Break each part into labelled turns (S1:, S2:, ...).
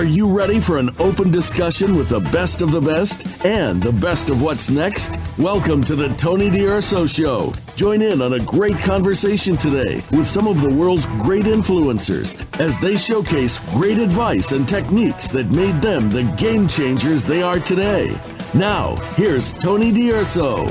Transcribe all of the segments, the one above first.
S1: Are you ready for an open discussion with the best of the best and the best of what's next? Welcome to the Tony DUrso Show. Join in on a great conversation today with some of the world's great influencers as they showcase great advice and techniques that made them the game changers they are today. Now, here's Tony DUrso.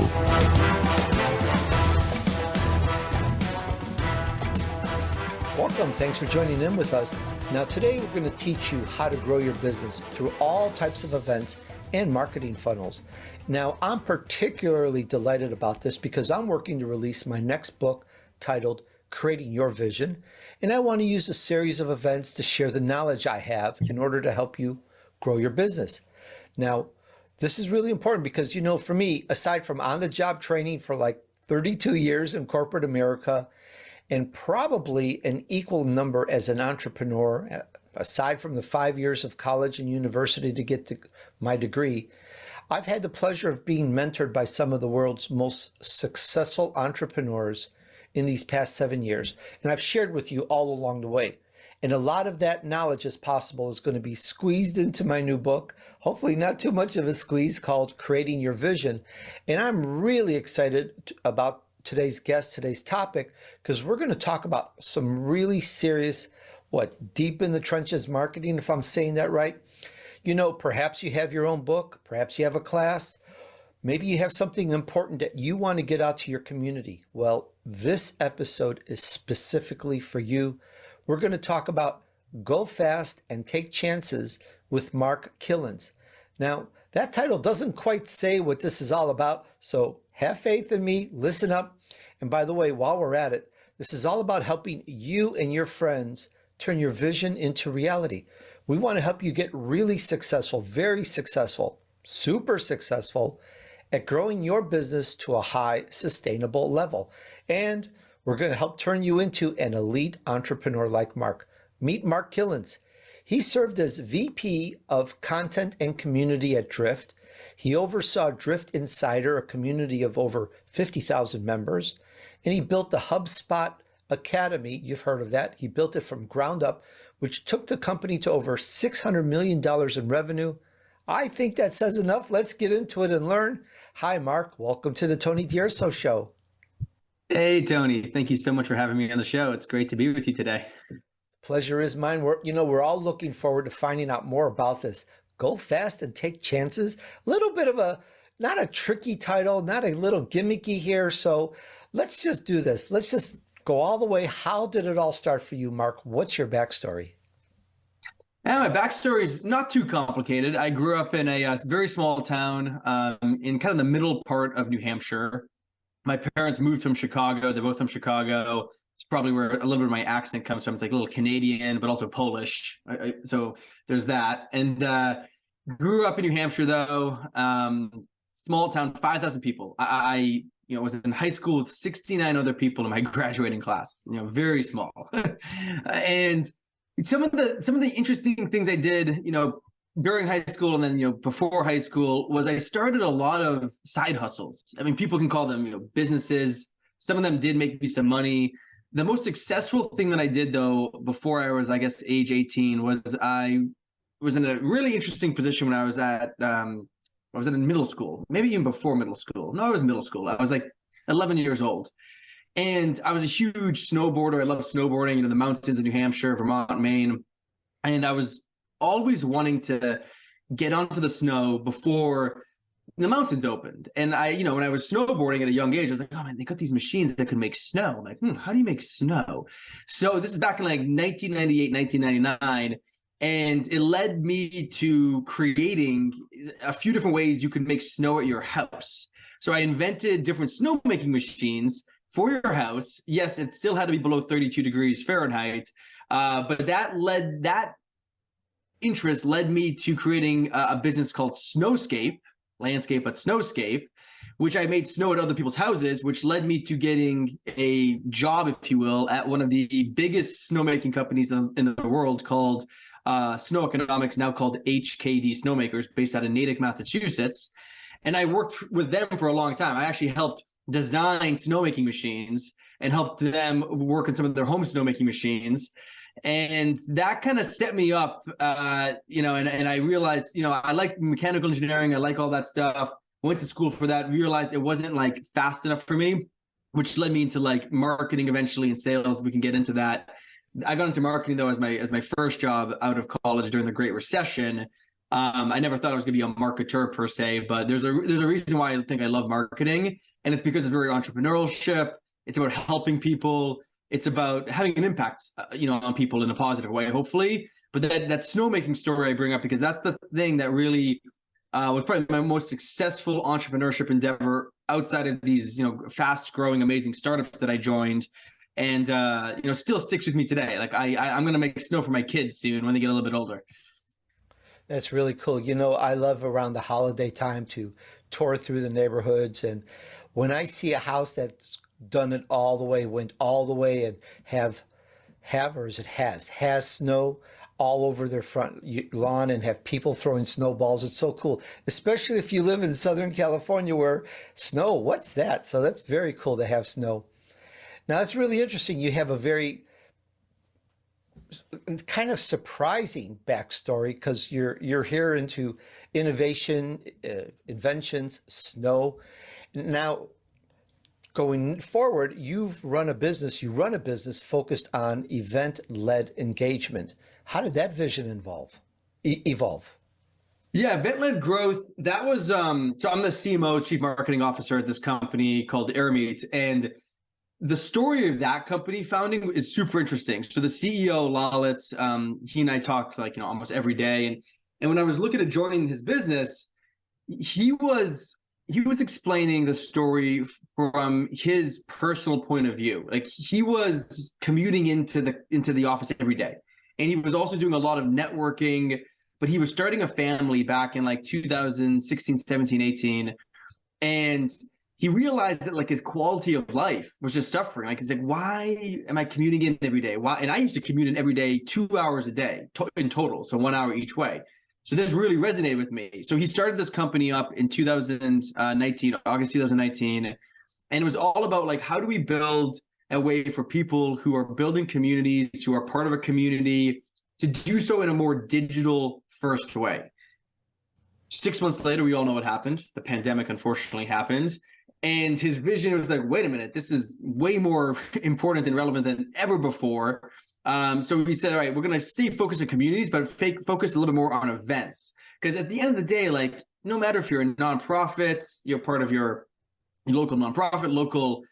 S2: Welcome. Thanks for joining in with us. Now, today we're going to teach you how to grow your business through all types of events and marketing funnels. Now, I'm particularly delighted about this because I'm working to release my next book titled Creating Your Vision, and I want to use a series of events to share the knowledge I have in order to help you grow your business. Now, this is really important because, for me, aside from on-the-job training for like 32 years in corporate America, and probably an equal number as an entrepreneur, aside from the 5 years of college and university to get my degree, I've had the pleasure of being mentored by some of the world's most successful entrepreneurs in these past 7 years. And I've shared with you all along the way. And a lot of that knowledge, as possible, is going to be squeezed into my new book, hopefully not too much of a squeeze, called Creating Your Vision. And I'm really excited about today's guest, today's topic, because we're going to talk about some really serious, deep in the trenches marketing, if I'm saying that right. Perhaps you have your own book, perhaps you have a class, maybe you have something important that you want to get out to your community. Well, this episode is specifically for you. We're going to talk about Go Fast and Take Chances with Mark Kilens. Now, that title doesn't quite say what this is all about, so have faith in me, listen up. And by the way, while we're at it, this is all about helping you and your friends turn your vision into reality. We want to help you get really successful, very successful, super successful at growing your business to a high sustainable level. And we're going to help turn you into an elite entrepreneur like Mark. Meet Mark Kilens. He served as VP of Content and Community at Drift. He oversaw Drift Insider, a community of over 50,000 members, and he built the HubSpot Academy. You've heard of that. He built it from ground up, which took the company to over $600 million in revenue. I think that says enough. Let's get into it and learn. Hi, Mark. Welcome to the Tony DUrso Show.
S3: Hey, Tony. Thank you so much for having me on the show. It's great to be with you today.
S2: Pleasure is mine. We're all looking forward to finding out more about this. Go Fast and Take Chances. A little bit of not a tricky title, not a little gimmicky here. So let's just do this. Let's just go all the way. How did it all start for you, Mark? What's your backstory?
S3: My backstory is not too complicated. I grew up in a very small town in kind of the middle part of New Hampshire. My parents moved from Chicago. They're both from Chicago. It's probably where a little bit of my accent comes from. It's like a little Canadian, but also Polish. So there's that. And grew up in New Hampshire, though. Small town, 5,000 people. I was in high school with 69 other people in my graduating class. Very small. And some of the interesting things I did, during high school and then before high school, was I started a lot of side hustles. I mean, people can call them businesses. Some of them did make me some money. The most successful thing that I did, though, before I was, I guess, age 18, was I was in a really interesting position when I was in middle school, maybe even before middle school. No, I was middle school. I was like 11 years old. And I was a huge snowboarder. I love snowboarding, the mountains in New Hampshire, Vermont, Maine. And I was always wanting to get onto the snow before the mountains opened. And when I was snowboarding at a young age, I was like, oh man, they got these machines that could make snow. I'm like, how do you make snow? So this is back in like 1998, 1999. And it led me to creating a few different ways you could make snow at your house. So I invented different snowmaking machines for your house. Yes, it still had to be below 32 degrees Fahrenheit. But that interest led me to creating a business called Snowscape, landscape, but Snowscape, which I made snow at other people's houses, which led me to getting a job, if you will, at one of the biggest snowmaking companies in the world called Snow Economics, now called HKD Snowmakers, based out of Natick, Massachusetts. And I worked with them for a long time. I actually helped design snowmaking machines and helped them work on some of their home snowmaking machines. And that kind of set me up, and I realized, I like mechanical engineering. I like all that stuff. Went to school for that, realized it wasn't like fast enough for me, which led me into like marketing eventually and sales. We can get into that. I got into marketing though as my first job out of college during the Great Recession. I never thought I was going to be a marketer per se, but there's a reason why I think I love marketing, and it's because it's very entrepreneurship. It's about helping people. It's about having an impact, on people in a positive way, hopefully. But that snowmaking story I bring up because that's the thing that really was probably my most successful entrepreneurship endeavor outside of these, fast-growing, amazing startups that I joined, and still sticks with me today. Like I'm going to make snow for my kids soon when they get a little bit older.
S2: That's really cool. I love around the holiday time to tour through the neighborhoods. And when I see a house that's done it all the way, went all the way and has snow all over their front lawn and have people throwing snowballs, it's so cool. Especially if you live in Southern California where snow, what's that? So that's very cool to have snow. Now it's really interesting. You have a very kind of surprising backstory because you're here into innovation, inventions, snow. Now, going forward, you run a business focused on event-led engagement. How did that vision evolve?
S3: Yeah, event-led growth. That was so I'm the CMO, Chief Marketing Officer at this company called Airmeet, and the story of that company founding is super interesting. So the CEO, Lalit, he and I talked almost every day. And when I was looking at joining his business, he was explaining the story from his personal point of view. Like he was commuting into the office every day. And he was also doing a lot of networking, but he was starting a family back in 2016, 17, 18. And he realized that his quality of life was just suffering. He's like, why am I commuting in every day? Why? And I used to commute in every day, 2 hours a day in total, so 1 hour each way. So this really resonated with me. So he started this company up in 2019, August 2019, and it was all about how do we build a way for people who are building communities, who are part of a community, to do so in a more digital first way. 6 months later, we all know what happened. The pandemic unfortunately happened. And his vision was wait a minute, this is way more important and relevant than ever before. So he said, all right, we're going to stay focused on communities, but focus a little bit more on events. Because at the end of the day, no matter if you're a nonprofit, you're part of your local nonprofit, local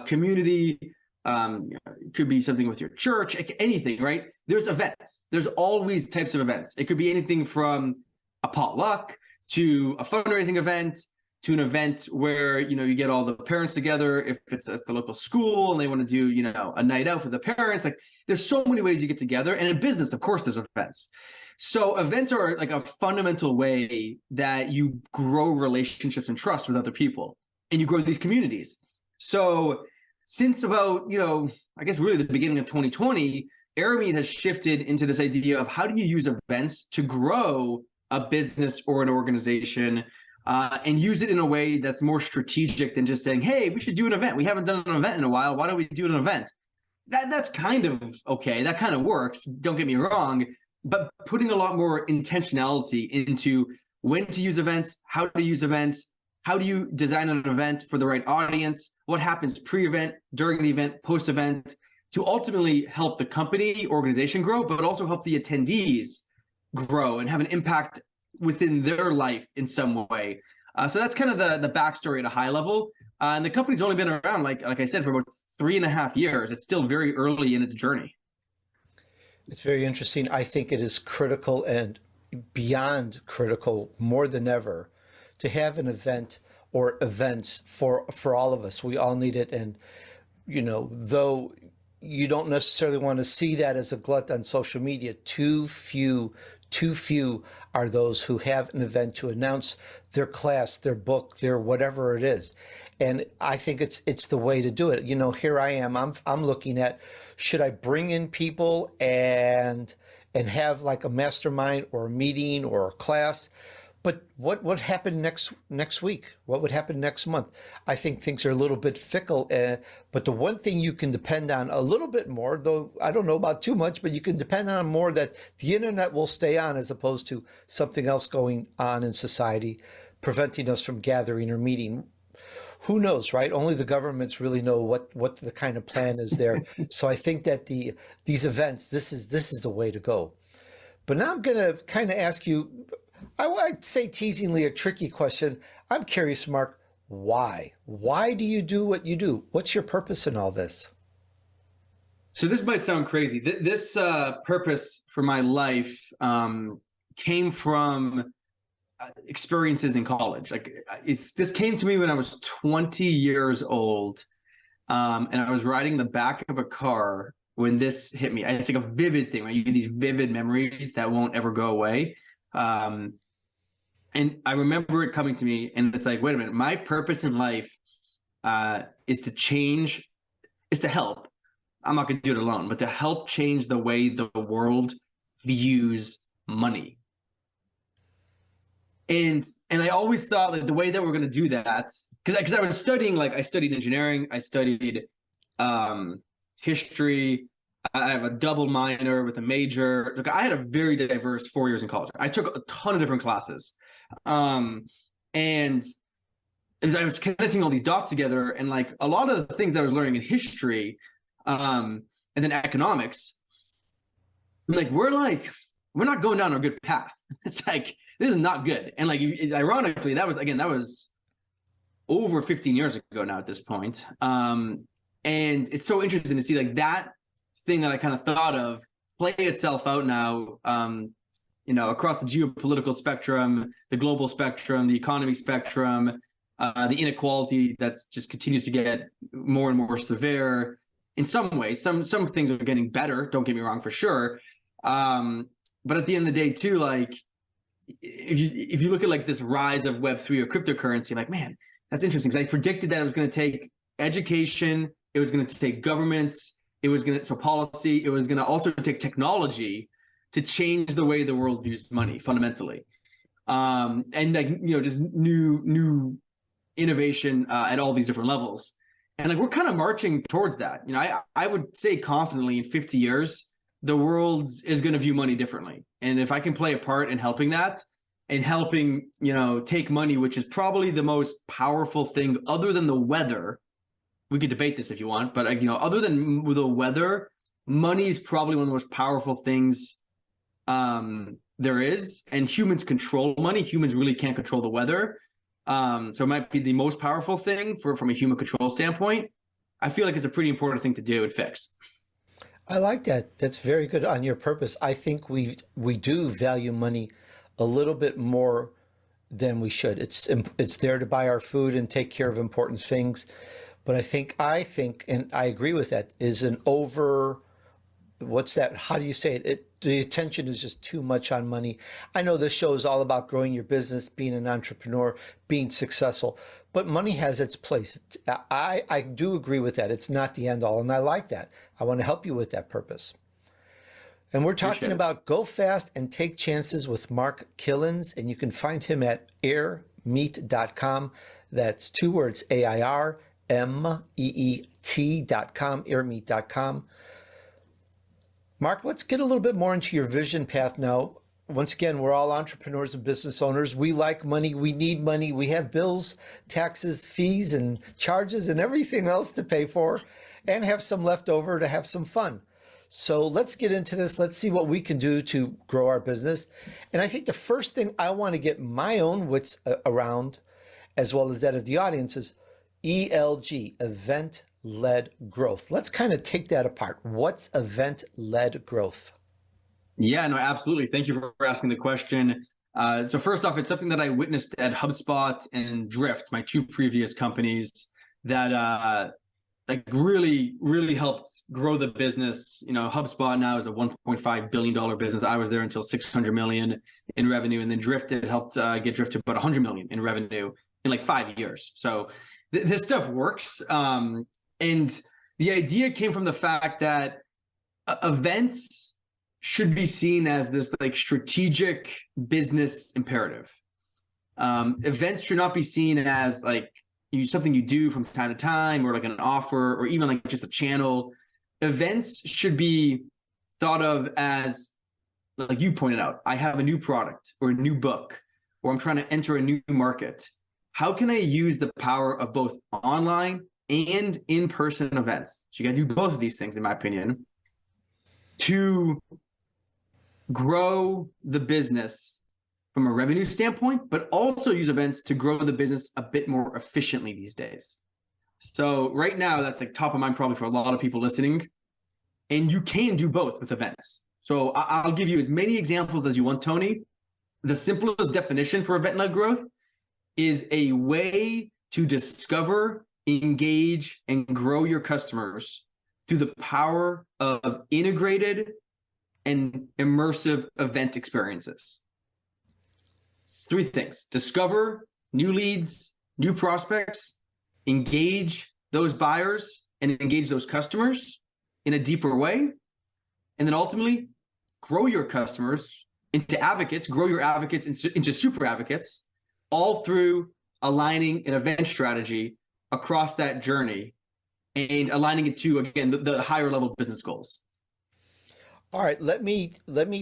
S3: community, it could be something with your church, anything, right? There's events. There's always types of events. It could be anything from a potluck to a fundraising event, to an event where you get all the parents together. If it's at the local school and they want to do a night out for the parents, there's so many ways you get together. And in business, of course, there's events. So events are a fundamental way that you grow relationships and trust with other people, and you grow these communities. So since about I guess really the beginning of 2020, Airmeet has shifted into this idea of how do you use events to grow a business or an organization. And use it in a way that's more strategic than just saying, hey, we should do an event. We haven't done an event in a while. Why don't we do an event? That's kind of okay. That kind of works. Don't get me wrong. But putting a lot more intentionality into when to use events, how to use events, how do you design an event for the right audience, what happens pre-event, during the event, post-event, to ultimately help the company, organization grow, but also help the attendees grow and have an impact within their life in some way. So that's kind of the backstory at a high level. And the company's only been around, like I said, for about 3.5 years. It's still very early in its journey.
S2: It's very interesting. I think it is critical and beyond critical, more than ever, to have an event or events for all of us. We all need it. And, though you don't necessarily want to see that as a glut on social media, too few are those who have an event to announce their class, their book, their whatever it is. And I think it's the way to do it. Here I am, I'm looking at, should I bring in people and have a mastermind or a meeting or a class? But what would happen next week? What would happen next month? I think things are a little bit fickle. But the one thing you can depend on a little bit more, though I don't know about too much, but you can depend on more that the internet will stay on as opposed to something else going on in society, preventing us from gathering or meeting. Who knows, right? Only the governments really know what the kind of plan is there. So I think that these events, this is the way to go. But now I'm going to kind of ask you, I would say teasingly, a tricky question. I'm curious, Mark, why? Why do you do what you do? What's your purpose in all this?
S3: So this might sound crazy. This purpose for my life came from experiences in college. This came to me when I was 20 years old, and I was riding the back of a car when this hit me. It's like a vivid thing, right? You get these vivid memories that won't ever go away. And I remember it coming to me, and it's like, wait a minute, my purpose in life is to help. I'm not going to do it alone, but to help change the way the world views money. And I always thought like the way that we're going to do that, because I was studying, I studied engineering, I studied history. I have a double minor with a major. Look, I had a very diverse 4 years in college. I took a ton of different classes. And I was connecting all these dots together, and like a lot of the things that I was learning in history, and then economics, we're not going down a good path. It's like, this is not good. And ironically, that was over 15 years ago now at this point. And it's so interesting to see that thing that I kind of thought of play itself out now, across the geopolitical spectrum, the global spectrum, the economy spectrum, the inequality that's just continues to get more and more severe. In some ways, some things are getting better, don't get me wrong, for sure. But at the end of the day too, if you look at this rise of Web3 or cryptocurrency, man, that's interesting, because I predicted that it was going to take education, it was going to take governments, so policy, it was going to also take technology to change the way the world views money fundamentally. And just new innovation at all these different levels. And we're kind of marching towards that. I would say confidently in 50 years, the world is going to view money differently. And if I can play a part in helping that, and helping, take money, which is probably the most powerful thing other than the weather. We could debate this if you want, but other than the weather, money is probably one of the most powerful things there is. And humans control money. Humans really can't control the weather. So it might be the most powerful thing from a human control standpoint. I feel like it's a pretty important thing to do and fix.
S2: I like that. That's very good on your purpose. I think we do value money a little bit more than we should. It's there to buy our food and take care of important things. But I think, and I agree with that, is what's that? How do you say it? The attention is just too much on money. I know this show is all about growing your business, being an entrepreneur, being successful, but money has its place. I do agree with that. It's not the end all, and I like that. I want to help you with that purpose. And we're talking about Go Fast and Take Chances with Mark Kilens, and you can find him at airmeet.com. That's two words, AIRMEET.com, airmeet.com. Mark, let's get a little bit more into your vision path now. Once again, we're all entrepreneurs and business owners. We like money. We need money. We have bills, taxes, fees, and charges, and everything else to pay for, and have some left over to have some fun. So let's get into this. Let's see what we can do to grow our business. And I think the first thing I want to get my own wits around, as well as that of the audience, is ELG, event-led growth. Let's kind of take that apart. What's event-led growth?
S3: Yeah, no, absolutely. Thank you for asking the question. So first off, it's something that I witnessed at HubSpot and Drift, my two previous companies, that really, really helped grow the business. HubSpot now is a $1.5 billion business. I was there until 600 million in revenue, and then Drift helped get Drift to about 100 million in revenue in 5 years. So this stuff works. And the idea came from the fact that events should be seen as this strategic business imperative. Events should not be seen as like something you do from time to time, or like an offer, or even like just a channel. Events should be thought of as, like you pointed out, I have a new product or a new book, or I'm trying to enter a new market. How can I use the power of both online and in-person events? So you got to do both of these things, in my opinion, to grow the business from a revenue standpoint, but also use events to grow the business a bit more efficiently these days. So right now, that's like top of mind probably for a lot of people listening. And you can do both with events. So I'll give you as many examples as you want, Tony. The simplest definition for event-led growth is a way to discover, engage, and grow your customers through the power of integrated and immersive event experiences. It's three things: discover new leads, new prospects, engage those buyers and engage those customers in a deeper way, and then ultimately grow your customers into advocates, grow your advocates into super advocates, all through aligning an event strategy across that journey and aligning it to, again, the higher level business goals.
S2: All right, let me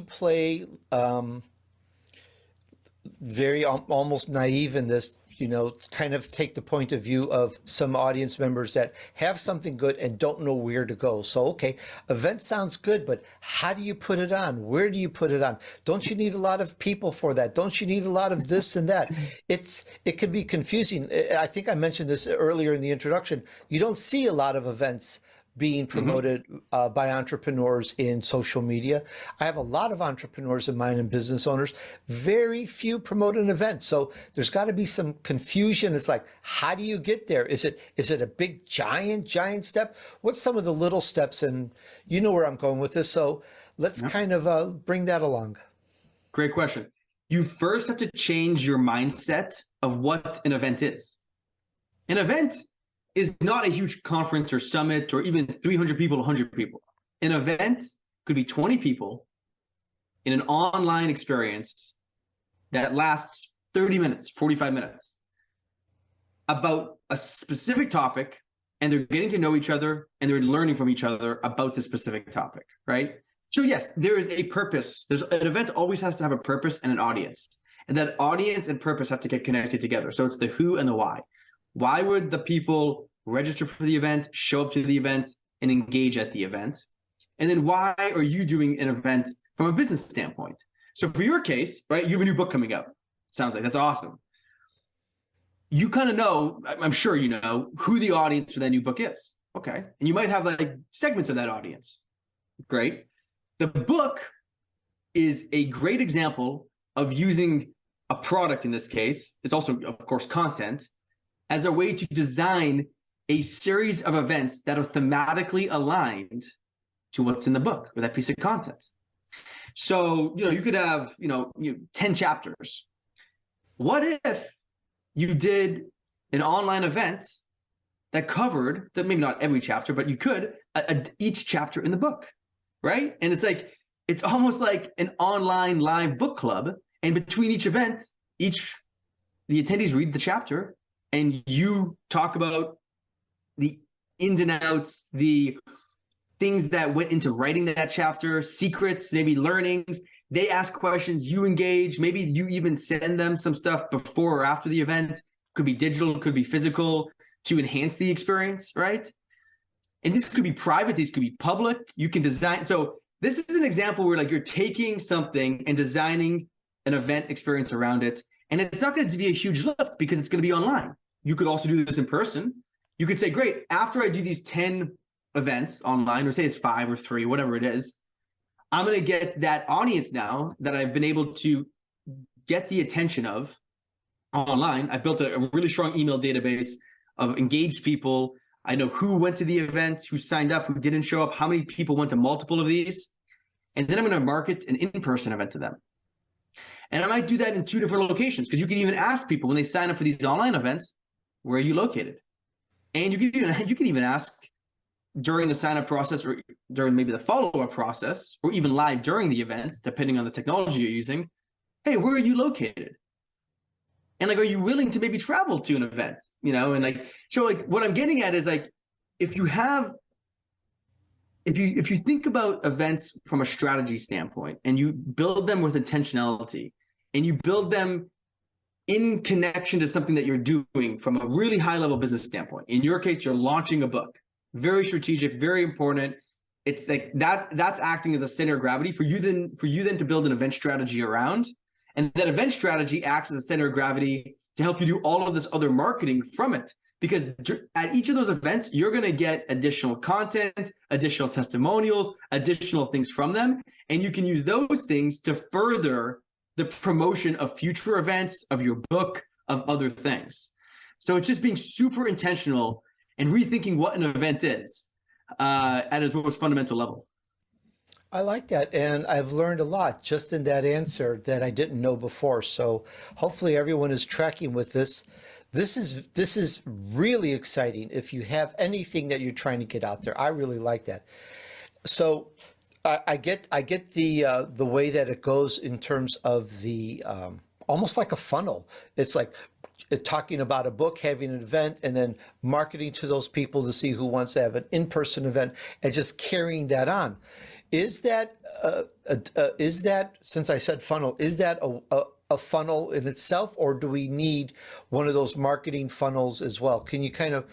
S2: play very almost naive in this, kind of take the point of view of some audience members that have something good and don't know where to go. So, okay, event sounds good, but how do you put it on? Where do you put it on? Don't you need a lot of people for that? Don't you need a lot of this and that? It can be confusing. I think I mentioned this earlier in the introduction. You don't see a lot of events being promoted by entrepreneurs in social media. I have a lot of entrepreneurs of mine and business owners, very few promoting events. So there's got to be some confusion. It's like, how do you get there? Is it a big, giant step? What's some of the little steps? And you know where I'm going with this. So let's kind of bring that along.
S3: Great question. You first have to change your mindset of what an event is. An event is not a huge conference or summit or even 300 people, 100 people. An event could be 20 people in an online experience that lasts 30 minutes, 45 minutes about a specific topic, and they're getting to know each other and they're learning from each other about the specific topic, right? So yes, there is a purpose. An event always has to have a purpose and an audience, and that audience and purpose have to get connected together. So it's the who and the why. Why would the people register for the event, show up to the event, and engage at the event? And then why are you doing an event from a business standpoint? So for your case, right, you have a new book coming out. Sounds like that's awesome. You kind of know, I'm sure you know, who the audience for that new book is. Okay. And you might have like segments of that audience. Great. The book is a great example of using a product, in this case, it's also, of course, content, as a way to design a series of events that are thematically aligned to what's in the book or that piece of content. So, you could have, 10 chapters. What if you did an online event that covered, that maybe not every chapter, but you could, each chapter in the book, right? And it's almost like an online live book club. And between each event, the attendees read the chapter, and you talk about the ins and outs, the things that went into writing that chapter, secrets, maybe learnings. They ask questions, you engage. Maybe you even send them some stuff before or after the event. Could be digital, could be physical, to enhance the experience, right? And this could be private, these could be public. You can design. So this is an example where you're taking something and designing an event experience around it. And it's not going to be a huge lift because it's going to be online. You could also do this in person. You could say, great, after I do these 10 events online, or say it's 5 or 3, whatever it is, I'm going to get that audience now that I've been able to get the attention of online. I've built a really strong email database of engaged people. I know who went to the event, who signed up, who didn't show up, how many people went to multiple of these. And then I'm going to market an in-person event to them. And I might do that in 2 different locations, because you can even ask people when they sign up for these online events, where are you located? And you can even ask during the sign-up process, or during maybe the follow-up process, or even live during the event, depending on the technology you're using, hey, where are you located? And like, are you willing to maybe travel to an event? You know, and like, so like what I'm getting at is like, if you think about events from a strategy standpoint and you build them with intentionality and you build them in connection to something that you're doing from a really high level business standpoint, in your case, you're launching a book, very strategic, very important. It's like that's acting as a center of gravity for you then to build an event strategy around. And that event strategy acts as a center of gravity to help you do all of this other marketing from it. Because at each of those events, you're going to get additional content, additional testimonials, additional things from them. And you can use those things to further the promotion of future events, of your book, of other things. So it's just being super intentional and rethinking what an event is at its most fundamental level.
S2: I like that. And I've learned a lot just in that answer that I didn't know before. So hopefully everyone is tracking with this. This is really exciting. If you have anything that you're trying to get out there, I really like that. So I get the way that it goes in terms of the almost like a funnel. It's like talking about a book, having an event, and then marketing to those people to see who wants to have an in-person event, and just carrying that on. Is that since I said funnel, is that a funnel in itself, or do we need one of those marketing funnels as well? Can you kind of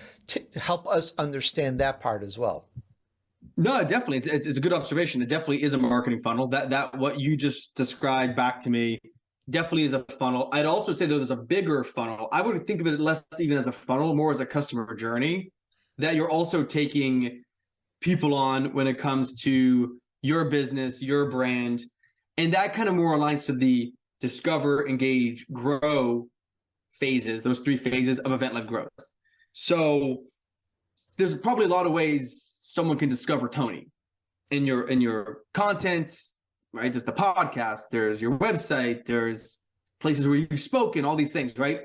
S2: help us understand that part as well?
S3: No, definitely. It's a good observation. It definitely is a marketing funnel. That what you just described back to me definitely is a funnel. I'd also say though there's a bigger funnel. I would think of it less even as a funnel, more as a customer journey that you're also taking people on when it comes to your business, your brand. And that kind of more aligns to the discover, engage, grow phases, those 3 phases of event-led growth. So there's probably a lot of ways someone can discover Tony in your content, right? There's the podcast, there's your website, there's places where you've spoken, all these things, right?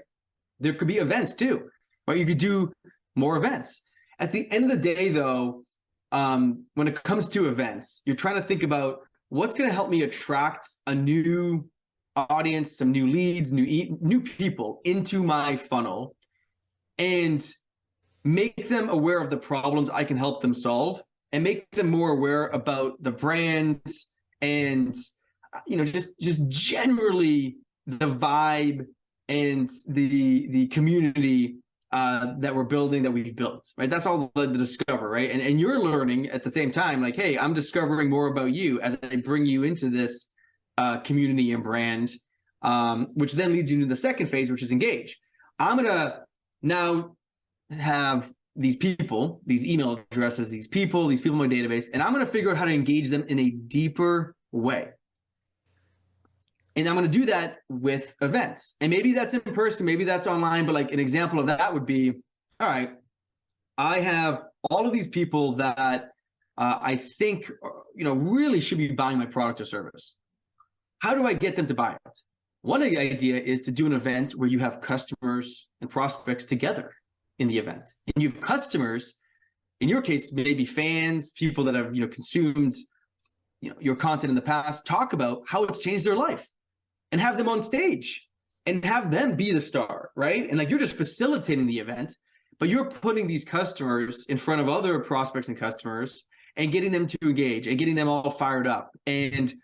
S3: There could be events too, right? You could do more events. At the end of the day though, when it comes to events, you're trying to think about what's going to help me attract a new audience, some new leads, new people into my funnel, and make them aware of the problems I can help them solve, and make them more aware about the brand and just generally the vibe and the community that we're building, that we've built, right? That's all the discover, right? And you're learning at the same time, like, hey, I'm discovering more about you as I bring you into this community and brand, which then leads you to the second phase, which is engage. I'm gonna now have these people, these email addresses, these people in my database, and I'm gonna figure out how to engage them in a deeper way. And I'm going to do that with events. And maybe that's in person, maybe that's online, but like an example of that would be, all right, I have all of these people that I think, really should be buying my product or service. How do I get them to buy it? One idea is to do an event where you have customers and prospects together in the event. And you have customers, in your case, maybe fans, people that have, consumed, your content in the past, talk about how it's changed their life. And have them on stage and have them be the star, right? And like you're just facilitating the event, but you're putting these customers in front of other prospects and customers and getting them to engage and getting them all fired up. And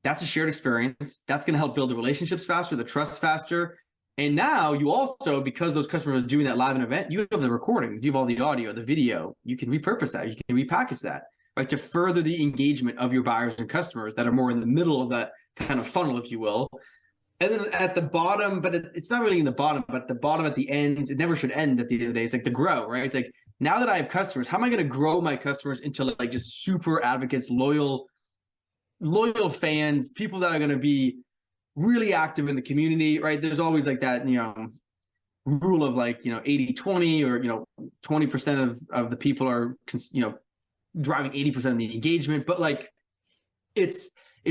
S3: that's a shared experience. That's going to help build the relationships faster, the trust faster. And now you also, because those customers are doing that live event, you have the recordings, you have all the audio, the video, you can repurpose that, you can repackage that, right? To further the engagement of your buyers and customers that are more in the middle of that kind of funnel, if you will. And then at the bottom, but it's not really in the bottom, but the bottom at the end, it never should end at the end of the day. It's like the grow, right? It's like, now that I have customers, how am I going to grow my customers into like just super advocates, loyal fans, people that are going to be really active in the community, right? There's always like that, rule of like, 80-20 or, 20% of the people are, driving 80% of the engagement. But like, it's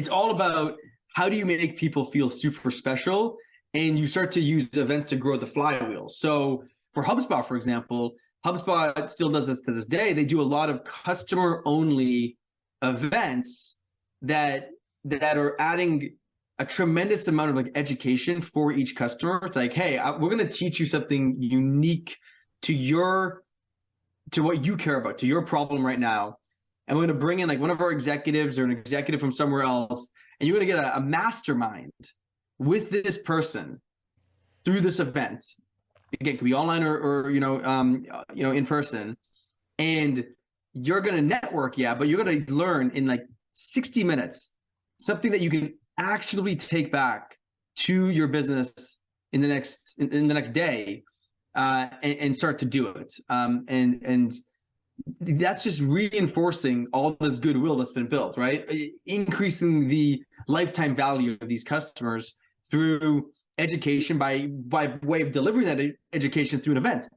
S3: all about, how do you make people feel super special? And you start to use events to grow the flywheel. So for HubSpot, for example, HubSpot still does this to this day. They do a lot of customer only events that are adding a tremendous amount of like education for each customer. It's like, hey, we're going to teach you something unique to what you care about, to your problem right now. And we're going to bring in like one of our executives or an executive from somewhere else. And you're going to get a mastermind with this person through this event. Again, it could be online or in person. And you're going to network, but you're going to learn in like 60 minutes, something that you can actually take back to your business in the next day, and start to do it. And that's just reinforcing all this goodwill that's been built, right? Increasing the lifetime value of these customers through education by way of delivering that education through an event.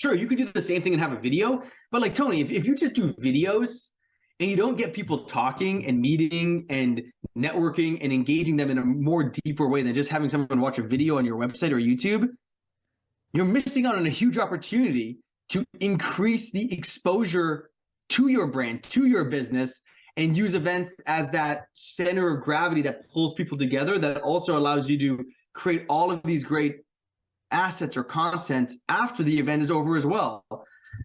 S3: Sure, you could do the same thing and have a video, but like Tony, if you just do videos and you don't get people talking and meeting and networking and engaging them in a more deeper way than just having someone watch a video on your website or YouTube, you're missing out on a huge opportunity to increase the exposure to your brand, to your business, and use events as that center of gravity that pulls people together, that also allows you to create all of these great assets or content after the event is over as well.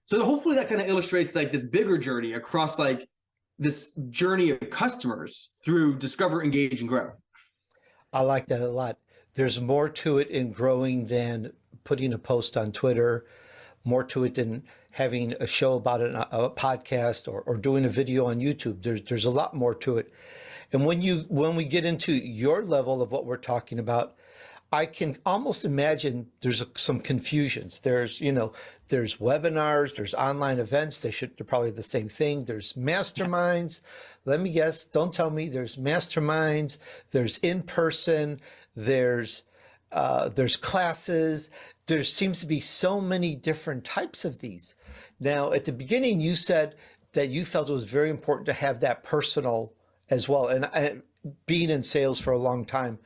S3: So hopefully that kind of illustrates like this bigger journey across like this journey of customers through discover, engage, and grow.
S2: I like that a lot. There's more to it in growing than putting a post on Twitter, more to it than having a show about it, a podcast, or doing a video on YouTube. There's a lot more to it. And when we get into your level of what we're talking about, I can almost imagine there's some confusions. There's webinars, there's online events. They're probably the same thing. There's masterminds. Let me guess. Don't tell me. There's masterminds. There's in-person. There's classes. There seems to be so many different types of these. Now, at the beginning, you said that you felt it was very important to have that personal as well. And being in sales for a long time,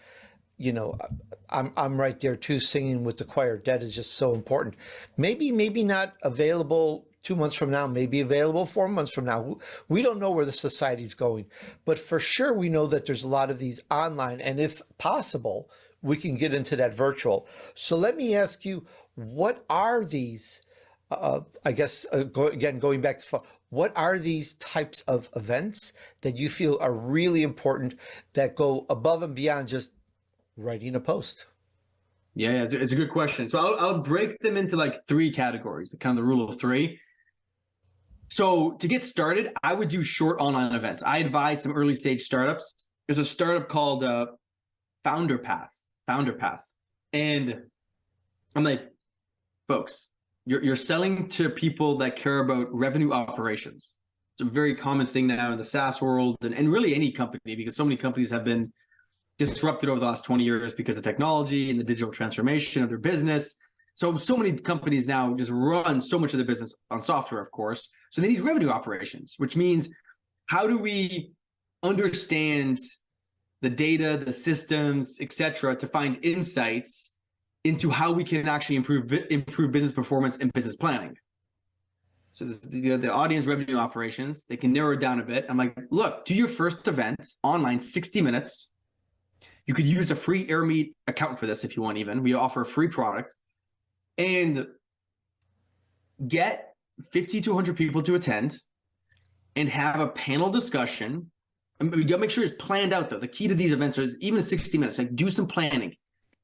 S2: I'm right there too, singing with the choir. That is just so important. Maybe not available 2 months from now, maybe available 4 months from now. We don't know where the society's going, but for sure we know that there's a lot of these online, and if possible, we can get into that virtual. So let me ask you, what are these, going back to, what are these types of events that you feel are really important that go above and beyond just writing a post?
S3: Yeah, it's a good question. So I'll break them into like three categories, kind of the rule of three. So to get started, I would do short online events. I advise some early stage startups. There's a startup called Founder Path. And I'm like, folks, you're selling to people that care about revenue operations. It's a very common thing now in the SaaS world and really any company, because so many companies have been disrupted over the last 20 years because of technology and the digital transformation of their business. So many companies now just run so much of their business on software, of course. So they need revenue operations, which means how do we understand the data, the systems, et cetera, to find insights into how we can actually improve business performance and business planning. So the audience revenue operations, they can narrow it down a bit. I'm like, look, do your first event online, 60 minutes. You could use a free Airmeet account for this if you want even. We offer a free product. And get 50 to 100 people to attend and have a panel discussion. And you gotta make sure it's planned out though. The key to these events is even 60 minutes, like do some planning,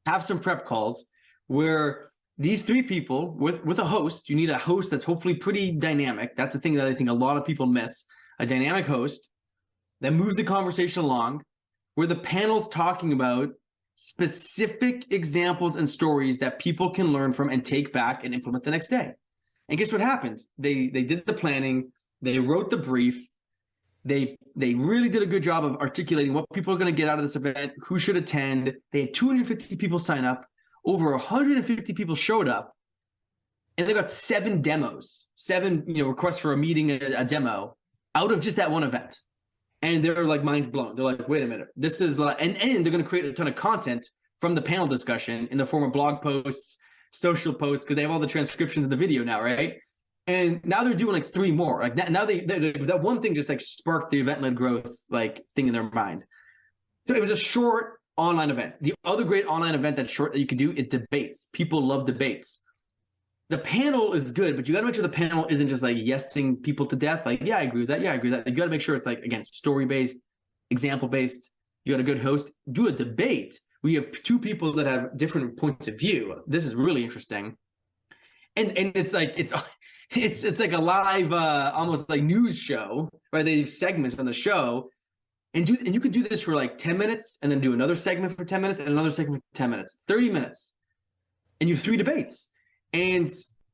S3: have some prep calls where these three people with a host, you need a host that's hopefully pretty dynamic. That's the thing that I think a lot of people miss, a dynamic host that moves the conversation along, where the panel's talking about specific examples and stories that people can learn from and take back and implement the next day. And guess what happened? They did the planning, they wrote the brief, they really did a good job of articulating what people are going to get out of this event, who should attend. They had 250 people sign up, over 150 people showed up, and they got 7 demos, 7 requests for a meeting, a demo out of just that one event. And they're like minds blown. They're like, wait a minute, this is like, and they're going to create a ton of content from the panel discussion in the form of blog posts, social posts, because they have all the transcriptions of the video now, right? And now they're doing like 3 more. Like now that one thing just like sparked the event-led growth like thing in their mind. So it was a short online event. The other great online event that's short that you can do is debates. People love debates. The panel is good, but you got to make sure the panel isn't just like yesing people to death. Like, yeah, I agree with that. Yeah, I agree with that. You got to make sure it's like, again, story-based, example-based. You got a good host. Do a debate. We have two people that have different points of view. This is really interesting. And it's like it's like a live almost like news show, right? They have segments on the show. And you could do this for like 10 minutes and then do another segment for 10 minutes and another segment for 10 minutes, 30 minutes. And you have 3 debates. And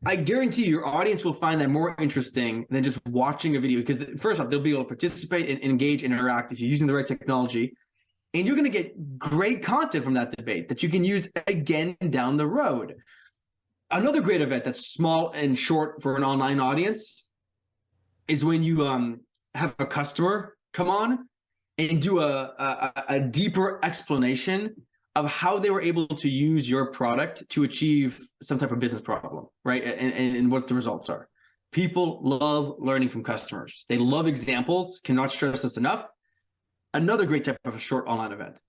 S3: I guarantee your audience will find that more interesting than just watching a video, because first off, they'll be able to participate and engage, interact if you're using the right technology. And you're going to get great content from that debate that you can use again down the road. Another great event that's small and short for an online audience is when you have a customer come on and do a deeper explanation of how they were able to use your product to achieve some type of business problem, right? And what the results are. People love learning from customers. They love examples, cannot stress this enough. Another great type of a short online event.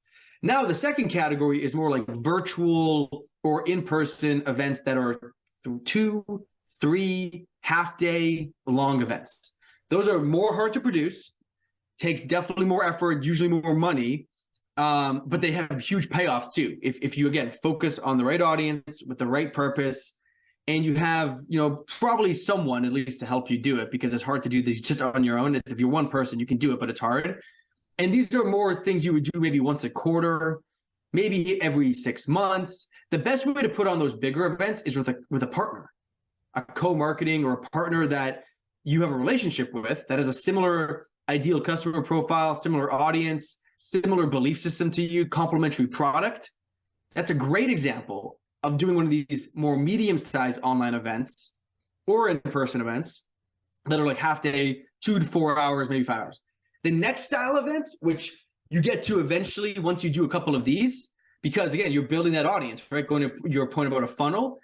S3: Now, the second category is more like virtual or in-person events that are 2, 3, half-day long events. Those are more hard to produce, takes definitely more effort, usually more money, but they have huge payoffs too. If you, again, focus on the right audience with the right purpose, and you have, probably someone at least to help you do it, because it's hard to do these just on your own. If you're one person, you can do it, but it's hard. And these are more things you would do maybe once a quarter, maybe every 6 months. The best way to put on those bigger events is with a partner, a co-marketing or a partner that you have a relationship with that has a similar ideal customer profile, similar audience, similar belief system to you, complementary product. That's a great example of doing one of these more medium-sized online events or in-person events that are like half day, 2 to 4 hours, maybe 5 hours. The next style event, which you get to eventually once you do a couple of these, because again, you're building that audience, right? Going to your point about a funnel,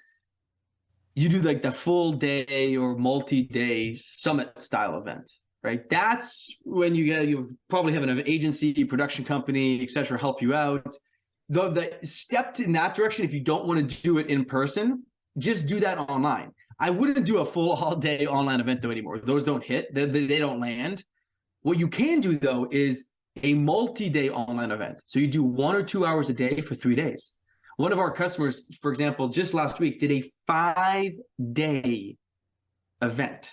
S3: you do like the full day or multi-day summit style event, right? That's when you probably have an agency, production company, et cetera, help you out. Though the step in that direction, if you don't want to do it in person, just do that online. I wouldn't do a full all-day online event though anymore. Those don't hit, they don't land. What you can do though is a multi-day online event. So you do 1 or 2 hours a day for 3 days. One of our customers, for example, just last week did a 5-day event.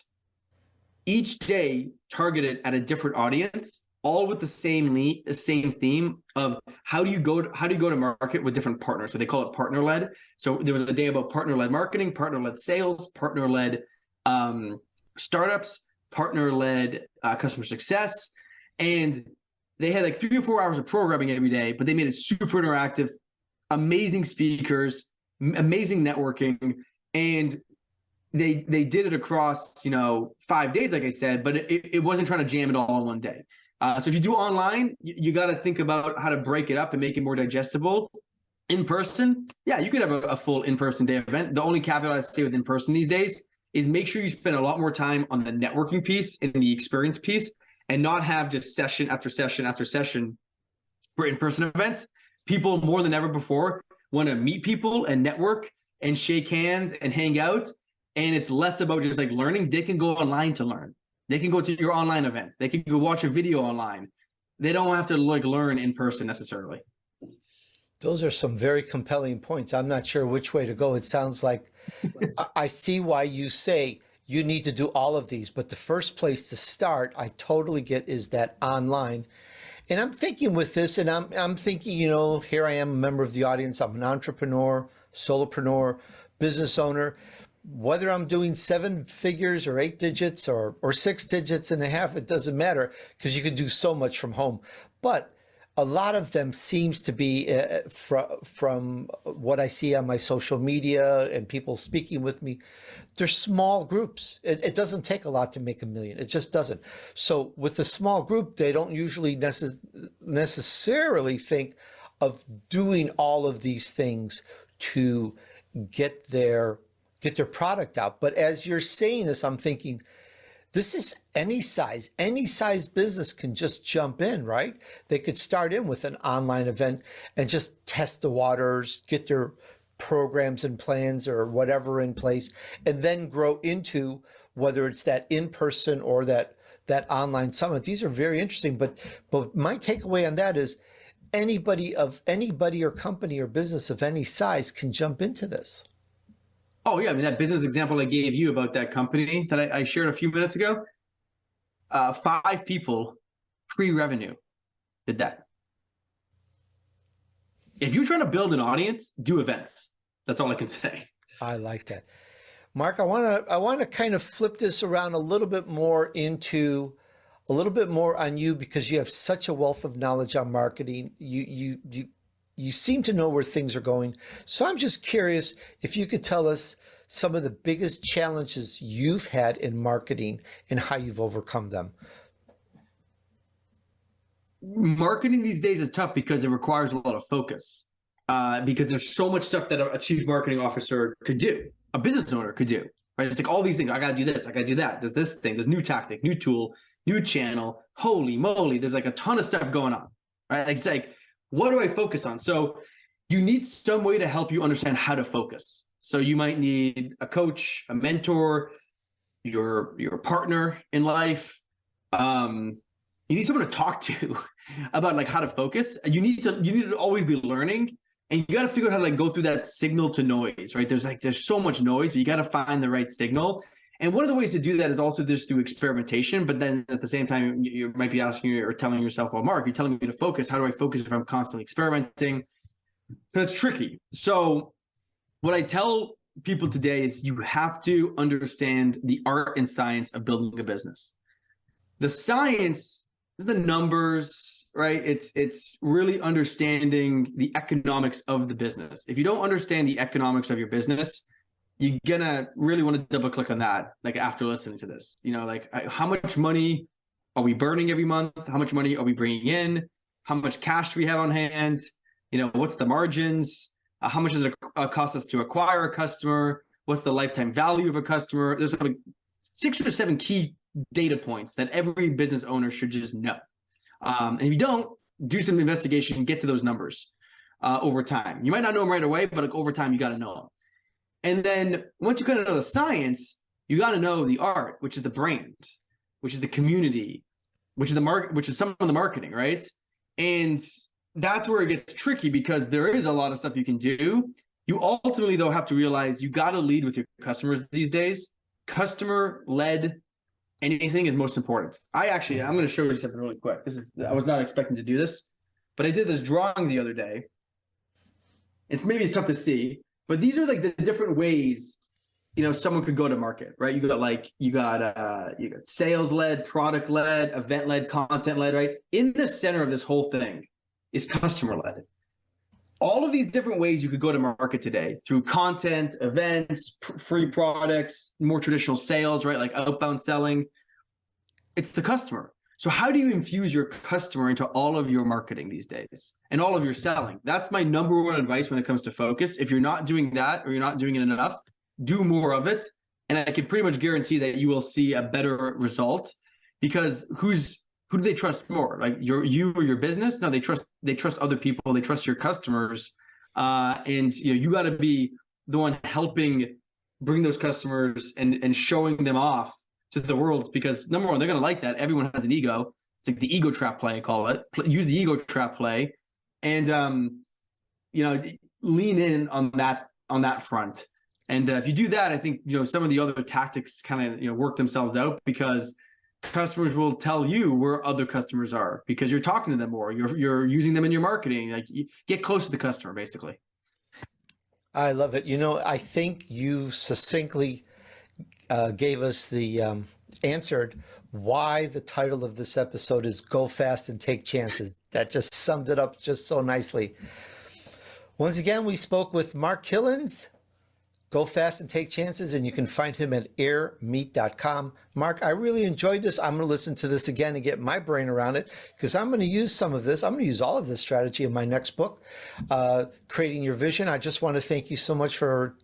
S3: Each day targeted at a different audience, all with the same theme of how do you go to market with different partners. So they call it partner-led. So there was a day about partner-led marketing, partner-led sales, partner-led startups, partner-led customer success. And they had like 3 or 4 hours of programming every day, but they made it super interactive, amazing speakers, amazing networking. And they did it across, 5 days, like I said, but it wasn't trying to jam it all in one day. So if you do online, you got to think about how to break it up and make it more digestible. In person, yeah, you could have a full in-person day event. The only caveat I say with in-person these days is make sure you spend a lot more time on the networking piece and the experience piece, and not have just session after session after session for in-person events. People more than ever before want to meet people and network and shake hands and hang out. And it's less about just like learning. They can go online to learn. They can go to your online event. They can go watch a video online. They don't have to like learn in person necessarily.
S2: Those are some very compelling points. I'm not sure which way to go. It sounds like I see why you say you need to do all of these, but the first place to start, I totally get, is that online. And I'm thinking with this, and I'm thinking, here I am, a member of the audience. I'm an entrepreneur, solopreneur, business owner. Whether I'm doing 7 figures or 8 digits or 6 digits and a half, it doesn't matter, because you can do so much from home. But a lot of them seems to be from what I see on my social media and people speaking with me, they're small groups. It doesn't take a lot to make $1 million. It just doesn't. So with a small group, they don't usually necessarily think of doing all of these things to get their product out. But as you're saying this, I'm thinking this is any size business can just jump in, right? They could start in with an online event and just test the waters, get their programs and plans or whatever in place, and then grow into whether it's that in-person or that online summit. These are very interesting, but my takeaway on that is anybody or company or business of any size can jump into this.
S3: Oh yeah, I mean that business example I gave you about that company that I shared a few minutes ago, 5 people pre-revenue did that. If you're trying to build an audience, do events. That's all I can say.
S2: I like that. Mark, I want to kind of flip this around a little bit more on you, because you have such a wealth of knowledge on marketing. You seem to know where things are going. So I'm just curious if you could tell us some of the biggest challenges you've had in marketing and how you've overcome them.
S3: Marketing these days is tough because it requires a lot of focus. Because there's so much stuff that a chief marketing officer could do, a business owner could do, right? It's like all these things. I got to do this. I got to do that. There's this thing, there's new tactic, new tool, new channel. Holy moly. There's like a ton of stuff going on, right? It's like, what do I focus on? So you need some way to help you understand how to focus. So you might need a coach, a mentor, your partner in life. You need someone to talk to about like how to focus. You need to always be learning, and you got to figure out how to like go through that signal to noise, right? There's so much noise, but you got to find the right signal. And one of the ways to do that is also just through experimentation. But then at the same time, you might be asking or telling yourself, well, Mark, you're telling me to focus. How do I focus if I'm constantly experimenting? So it's tricky. So what I tell people today is you have to understand the art and science of building a business. The science is the numbers, right? It's really understanding the economics of the business. If you don't understand the economics of your business, you're gonna really want to double click on that, like after listening to this, like how much money are we burning every month? How much money are we bringing in? How much cash do we have on hand? What's the margins? How much does it cost us to acquire a customer? What's the lifetime value of a customer? There's like 6 or 7 key data points that every business owner should just know. And if you don't, do some investigation and get to those numbers over time. You might not know them right away, but like over time, you got to know them. And then once you kind of know the science, you got to know the art, which is the brand, which is the community, which is the market, which is some of the marketing, right? And that's where it gets tricky, because there is a lot of stuff you can do. You ultimately, though, have to realize you got to lead with your customers these days. Customer-led anything is most important. I'm going to show you something really quick. I was not expecting to do this, but I did this drawing the other day. It's maybe tough to see, but these are like the different ways, someone could go to market, right? You got sales-led, product-led, event-led, content-led, right? In the center of this whole thing is customer-led. All of these different ways you could go to market today through content, events, free products, more traditional sales, right? Like outbound selling. It's the customer. So how do you infuse your customer into all of your marketing these days and all of your selling? That's my number one advice when it comes to focus. If you're not doing that or you're not doing it enough, do more of it. And I can pretty much guarantee that you will see a better result, because who do they trust more? Like you or your business? No, they trust other people. They trust your customers. And you got to be the one helping bring those customers and showing them off to the world, because number one, they're going to like that. Everyone has an ego. It's like the ego trap play, I call it. Use the ego trap play, and lean in on that front. And if you do that, I think some of the other tactics kind of work themselves out, because customers will tell you where other customers are because you're talking to them more. You're using them in your marketing. Like, you get close to the customer, basically.
S2: I love it. I think you succinctly gave us the answered why the title of this episode is Go Fast and Take Chances. That just summed it up just so nicely. Once again, we spoke with Mark Kilens. Go Fast and Take Chances, and you can find him at airmeet.com. Mark, I really enjoyed this. I'm going to listen to this again and get my brain around it, because I'm going to use some of this. I'm going to use all of this strategy in my next book, Creating Your Vision. I just want to thank you so much for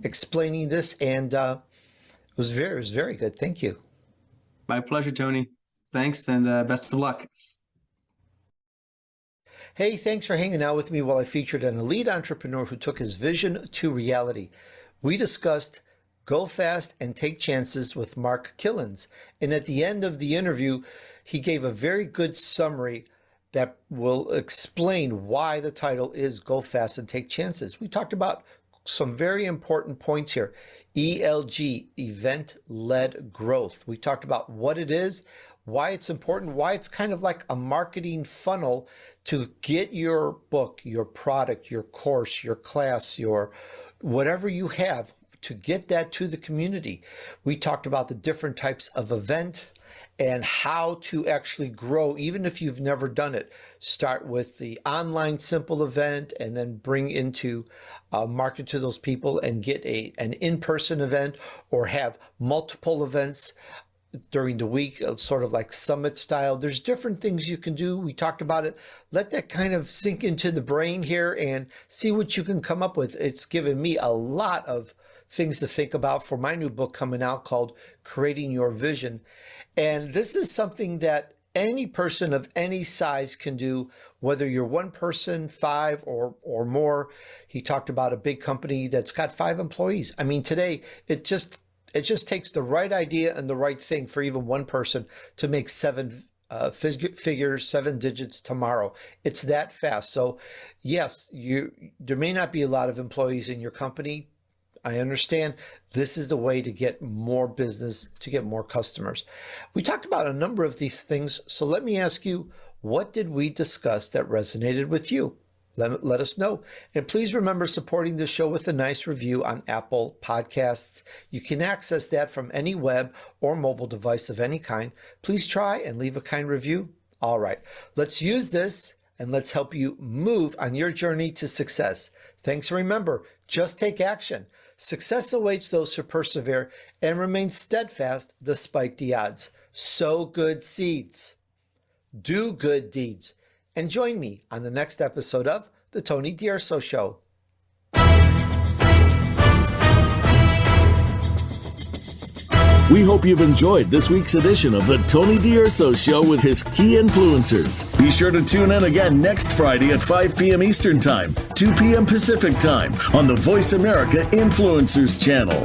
S2: explaining this, and it was very good. Thank you.
S3: My pleasure, Tony. Thanks, and best of luck.
S2: Hey, thanks for hanging out with me while I featured an elite entrepreneur who took his vision to reality. We discussed Go Fast and Take Chances with Mark Kilens. And at the end of the interview, he gave a very good summary that will explain why the title is Go Fast and Take Chances. We talked about some very important points here. ELG, event-led growth. We talked about what it is, why it's important, why it's kind of like a marketing funnel to get your book, your product, your course, your class, your whatever you have, to get that to the community. We talked about the different types of events and how to actually grow, even if you've never done it. Start with the online simple event and then bring into market to those people and get an in-person event, or have multiple events during the week, sort of like summit style. There's different things you can do. We talked about it. Let that kind of sink into the brain here and see what you can come up with. It's given me a lot of things to think about for my new book coming out called Creating Your Vision. And this is something that any person of any size can do, whether you're one person, 5 or more. He talked about a big company that's got 5 employees. I mean, today it just takes the right idea and the right thing for even one person to make 7 figures, 7 digits tomorrow. It's that fast. So yes, there may not be a lot of employees in your company. I understand. This is the way to get more business, to get more customers. We talked about a number of these things. So let me ask you, what did we discuss that resonated with you? Let us know. And please remember supporting the show with a nice review on Apple Podcasts. You can access that from any web or mobile device of any kind. Please try and leave a kind review. All right, let's use this and let's help you move on your journey to success. Thanks, and remember, just take action. Success awaits those who persevere and remain steadfast despite the odds. Sow good seeds. Do good deeds. And join me on the next episode of The Tony DUrso Show.
S1: We hope you've enjoyed this week's edition of The Tony DUrso Show with his key influencers. Be sure to tune in again next Friday at 5 p.m. Eastern Time, 2 p.m. Pacific Time on the Voice America Influencers channel.